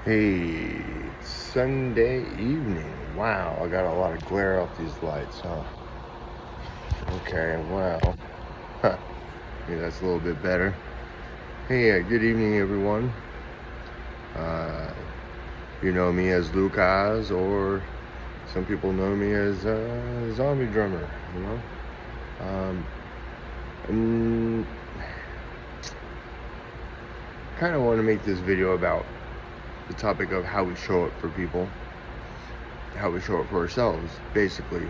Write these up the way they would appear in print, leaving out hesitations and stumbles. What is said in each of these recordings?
Hey, it's Sunday evening. Wow, I got a lot of glare off these lights, huh? Okay, well, huh, maybe that's a little bit better. Hey, good evening, everyone. Uh, you know me as Lucas, or some people know me as Zombie Drummer, you know? And kind of want to make this video about the topic of how we show up for people, how we show up for ourselves, basically.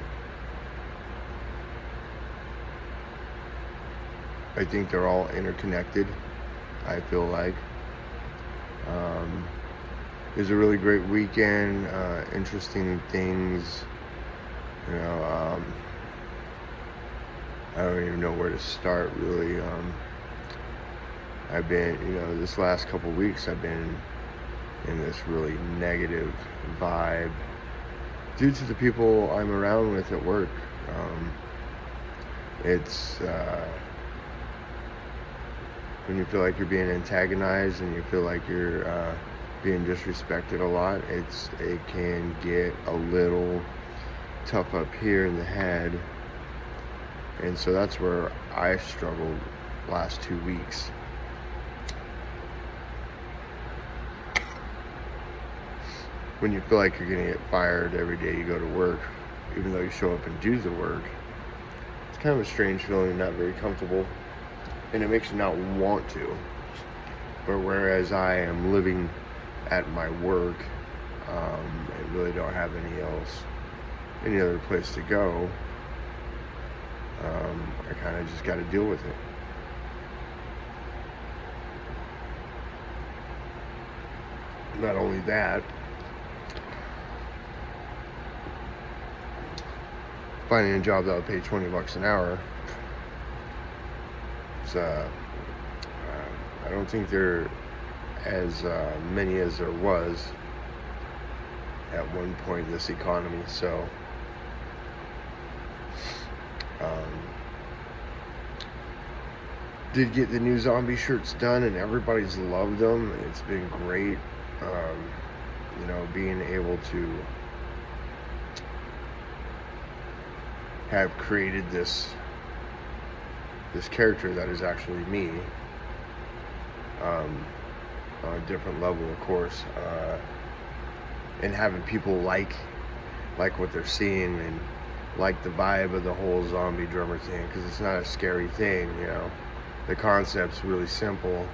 I think they're all interconnected, I feel like. It was a really great weekend, interesting things, you know, I don't even know where to start, really. I've been, this last couple weeks, I've been in this really negative vibe due to the people I'm around with at work. It's when you feel like you're being antagonized and you feel like you're being disrespected a lot, it can get a little tough up here in the head, and so that's where I struggled last 2 weeks. When you feel like you're gonna get fired every day you go to work, even though you show up and do the work, it's kind of a strange feeling, not very comfortable, and it makes you not want to. But whereas I am living at my work, I really don't have any other place to go. I kind of just got to deal with it. Not only that, finding a job that would pay $20 an hour, it's, I don't think there as many as there was at one point in this economy. So did get the new zombie shirts done, and everybody's loved them. It's been great, being able to have created this character that is actually me, on a different level, of course, and having people like what they're seeing and like the vibe of the whole zombie drummer thing, because it's not a scary thing. The concept's really simple,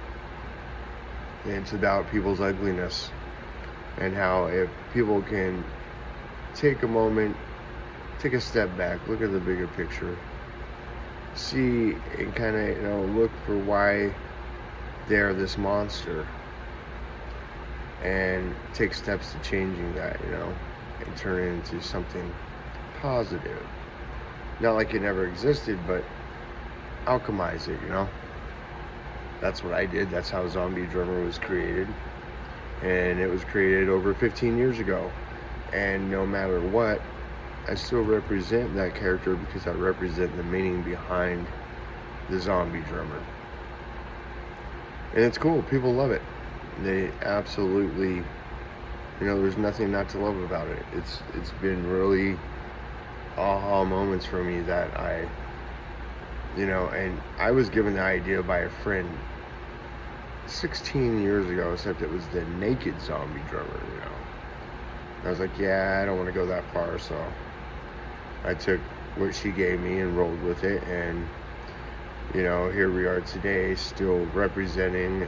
and it's about people's ugliness, and how if people can take a moment, take a step back, look at the bigger picture, see and kind of look for why they're this monster, and take steps to changing that, and turn it into something positive. Not like it never existed, but alchemize it. That's what I did. That's how Zombie Drummer was created, and it was created over 15 years ago. And no matter what, I still represent that character, because I represent the meaning behind the Zombie Drummer. And it's cool. People love it. They absolutely, there's nothing not to love about it. It's been really aha moments for me that and I was given the idea by a friend 16 years ago, except it was the naked Zombie Drummer, I was like, yeah, I don't want to go that far, so I took what she gave me and rolled with it, and here we are today, still representing.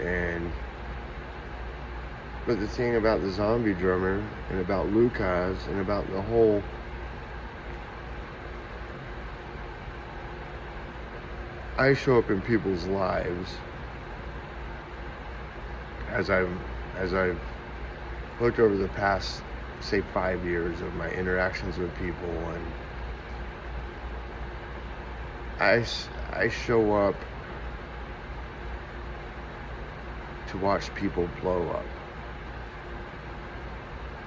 But the thing about the Zombie Drummer, and about Lucas, and about the whole I show up in people's lives as I've looked over the past, say, 5 years of my interactions with people, and I show up to watch people blow up.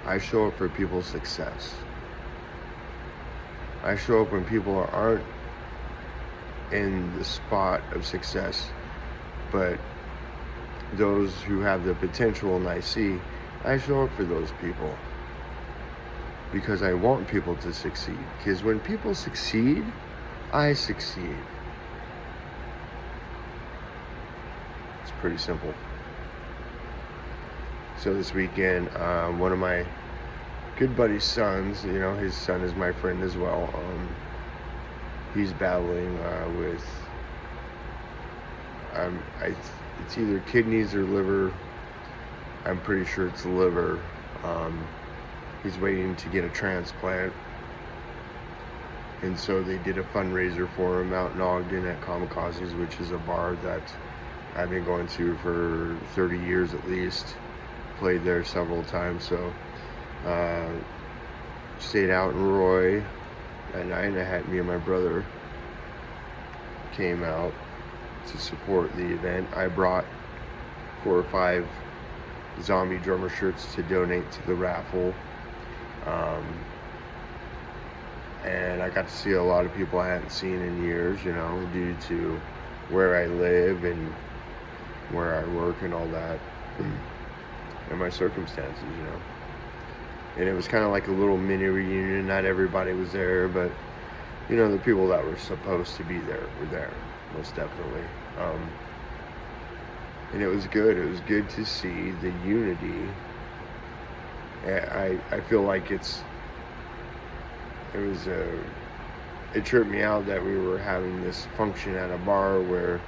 I show up for people's success. I show up when people aren't in the spot of success, but those who have the potential, and I see I show up for those people because I want people to succeed. Because when people succeed, I succeed. It's pretty simple. So this weekend, one of my good buddy's sons, his son is my friend as well. He's battling with, it's either kidneys or liver. I'm pretty sure it's liver. He's waiting to get a transplant. And so they did a fundraiser for him out in Ogden at Kamikazes, which is a bar that I've been going to for 30 years at least. Played there several times. So stayed out in Roy that night, and me and my brother came out to support the event. I brought 4 or 5 zombie drummer shirts to donate to the raffle. And I got to see a lot of people I hadn't seen in years, due to where I live and where I work and all that, and my circumstances, And it was kind of like a little mini reunion. Not everybody was there, but, the people that were supposed to be there were there, most definitely. And it was good. It was good to see the unity. I feel like it tripped me out that we were having this function at a bar where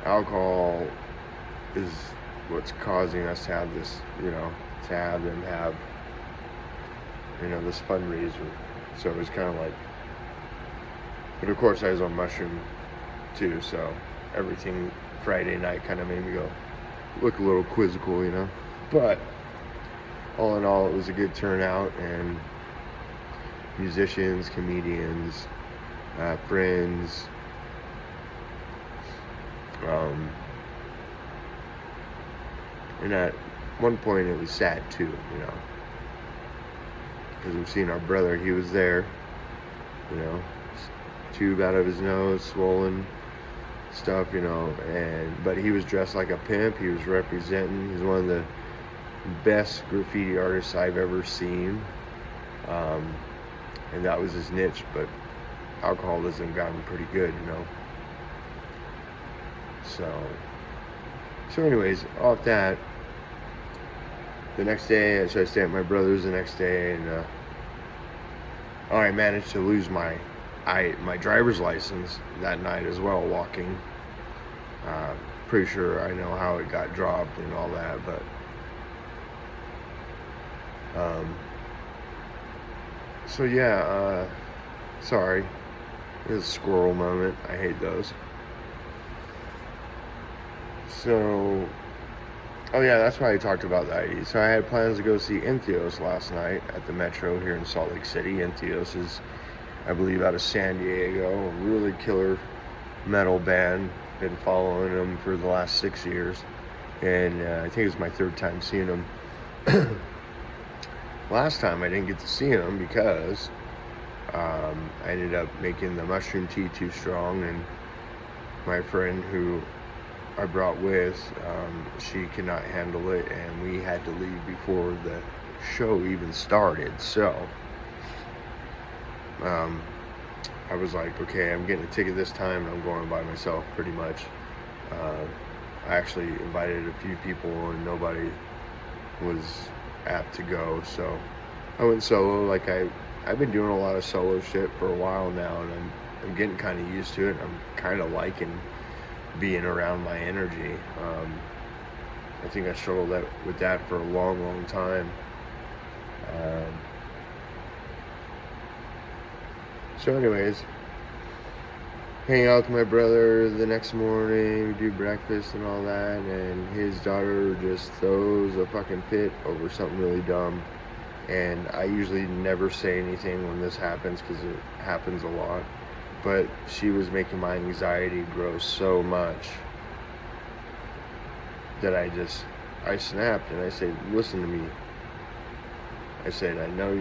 alcohol is what's causing us to have this, to have them have, this fundraiser. So it was kind of like, but of course I was on mushroom too, so everything Friday night kind of made me look a little quizzical, But all in all, it was a good turnout, and musicians, comedians, friends, and at one point it was sad too, because we've seen our brother. He was there, tube out of his nose, swollen stuff, but he was dressed like a pimp. He was representing. He's one of the best graffiti artists I've ever seen, and that was his niche. But alcoholism got him pretty good, So anyways, off that, the next day, so I stayed at my brother's the next day, and I managed to lose my driver's license that night as well, walking. Pretty sure I know how it got dropped and all that, but so yeah, sorry, it was a squirrel moment. I hate those. So, oh yeah, that's why I talked about the ID. So I had plans to go see Entheos last night at the Metro here in Salt Lake City. Entheos is, I believe, out of San Diego, a really killer metal band. Been following them for the last 6 years, and I think it was my 3rd time seeing them. Last time I didn't get to see them because I ended up making the mushroom tea too strong, and my friend who I brought with, she could not handle it, and we had to leave before the show even started. So I was like, okay, I'm getting a ticket this time, and I'm going by myself pretty much. I actually invited a few people, and nobody was apt to go, so I went solo. Like I've been doing a lot of solo shit for a while now, and I'm getting kind of used to it. I'm kind of liking being around my energy. I think I struggled with that for a long time. So anyways, hang out with my brother the next morning, we do breakfast and all that, and his daughter just throws a fucking fit over something really dumb. And I usually never say anything when this happens because it happens a lot. But she was making my anxiety grow so much that I snapped, and I said, listen to me. I said, I know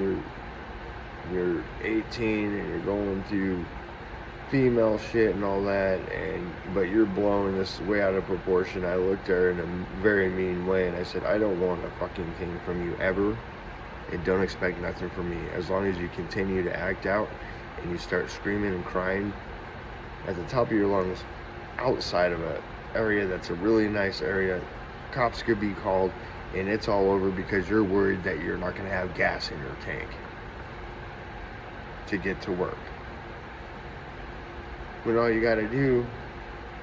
you're 18 and you're going through female shit and all that, but you're blowing this way out of proportion. I looked at her in a very mean way and I said, I don't want a fucking thing from you ever, and don't expect nothing from me. As long as you continue to act out and you start screaming and crying at the top of your lungs outside of an area that's a really nice area, cops could be called, and it's all over because you're worried that you're not going to have gas in your tank to get to work. When all you got to do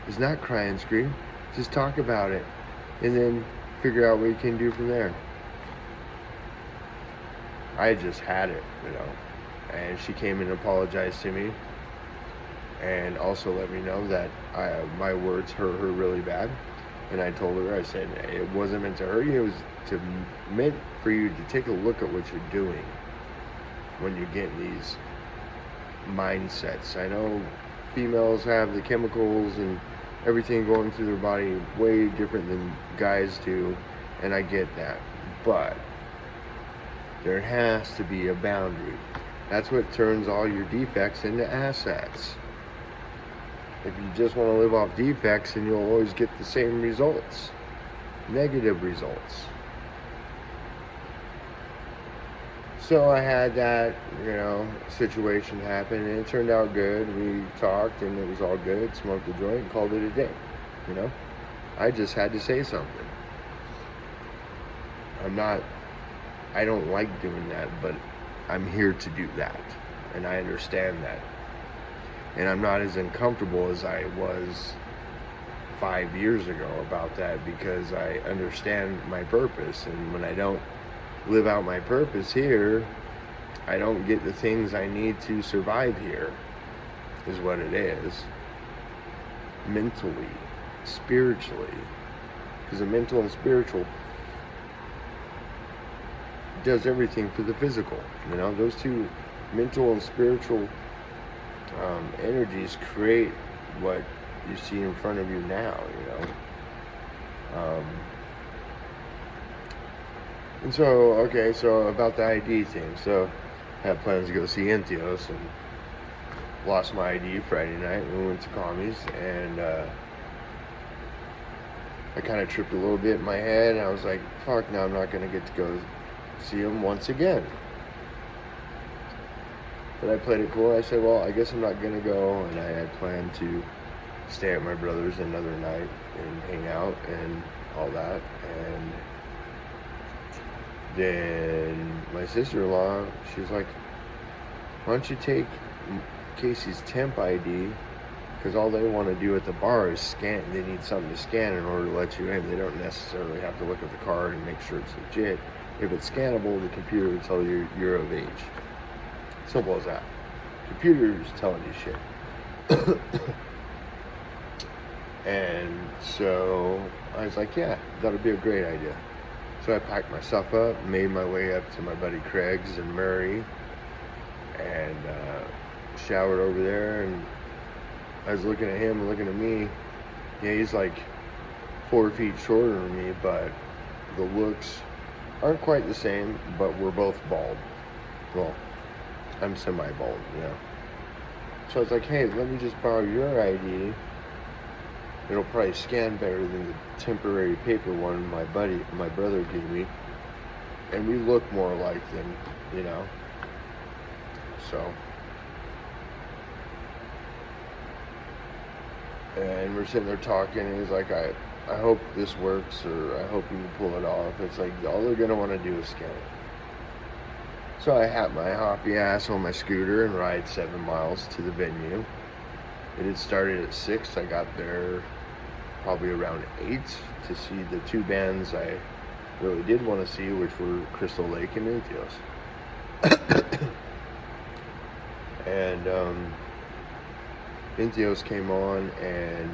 is not cry and scream, just talk about it, and then figure out what you can do from there. I just had it, and she came and apologized to me, and also let me know that my words hurt her really bad. And I told her, I said, it wasn't meant to hurt you, it was meant for you to take a look at what you're doing when you get in these mindsets. I know females have the chemicals and everything going through their body way different than guys do, and I get that, but there has to be a boundary. That's what turns all your defects into assets. If you just want to live off defects, then you'll always get the same results, negative results. So I had that, situation happen, and it turned out good. We talked, and it was all good. Smoked a joint and called it a day. I just had to say something. I don't like doing that, but I'm here to do that, and I understand that. And I'm not as uncomfortable as I was 5 years ago about that, because I understand my purpose. And when I don't live out my purpose here, I don't get the things I need to survive here, is what it is. Mentally, spiritually. Because the mental and spiritual does everything for the physical. Those two, mental and spiritual energies, create what you see in front of you now. And so about the ID thing. So I had plans to go see Entheos, and lost my ID Friday night. We went to Commies, and I kind of tripped a little bit in my head, and I was like, fuck, now I'm not going to get to go see him once again. But I played it cool. I said, well, I guess I'm not going to go, and I had planned to stay at my brother's another night and hang out and all that. And then my sister-in-law, she was like, why don't you take Casey's temp ID, because all they want to do at the bar is scan. They need something to scan in order to let you in. They don't necessarily have to look at the card and make sure it's legit. If it's scannable, the computer will tell you you're of age. Simple as that. Computer's telling you shit. And so I was like, yeah, that would be a great idea. So I packed my stuff up, made my way up to my buddy Craig's in Murray, and showered over there. And I was looking at him, looking at me. Yeah, he's like 4 feet shorter than me, but the looks aren't quite the same, but we're both bald. Well, I'm semi-bald, So I was like, hey, let me just borrow your ID. It'll probably scan better than the temporary paper one my brother gave me. And we look more alike than, So. And we're sitting there talking, and he's like, I hope this works, or I hope you can pull it off. It's like, all they're going to want to do is scan it. So I hop my hoppy ass on my scooter and ride 7 miles to the venue. It had started at 6. I got there probably around 8 to see the 2 bands I really did want to see, which were Crystal Lake and Entheos. And Entheos came on, and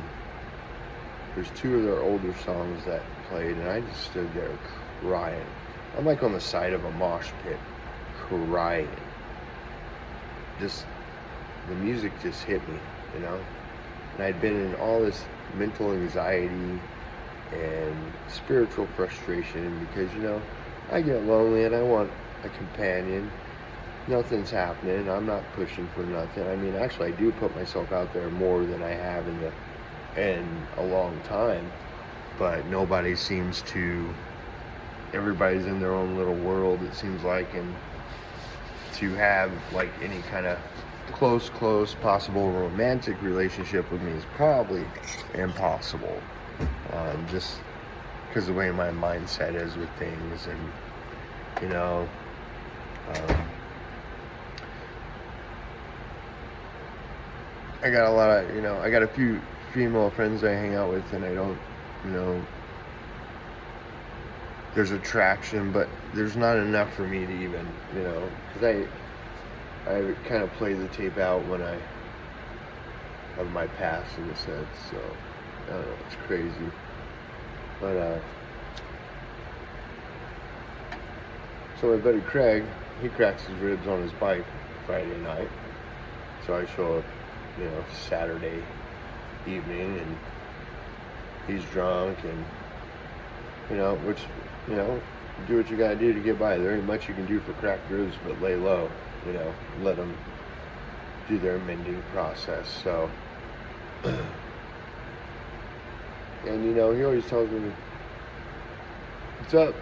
there's 2 of their older songs that played, and I just stood there crying. I'm like on the side of a mosh pit, crying. Just, the music just hit me, And I'd been in all this mental anxiety and spiritual frustration because, I get lonely and I want a companion. nothing's happening. I'm not pushing for nothing. I mean, actually, I do put myself out there more than I have in a long time, but nobody seems to. Everybody's in their own little world, it seems like, and to have like any kind of close possible romantic relationship with me is probably impossible, just because the way my mindset is with things. And you know, um, I got a lot of, I got a few female friends I hang out with, and I don't, you know, there's attraction, but there's not enough for me to even, because I kind of play the tape out when I of my past in a sense. So I don't know, it's crazy, but so my buddy Craig, he cracks his ribs on his bike Friday night, so I show up, Saturday evening, and he's drunk, and which, do what you gotta do to get by. There ain't much you can do for cracked ribs but lay low, let them do their mending process. So, and he always tells me, "What's up?"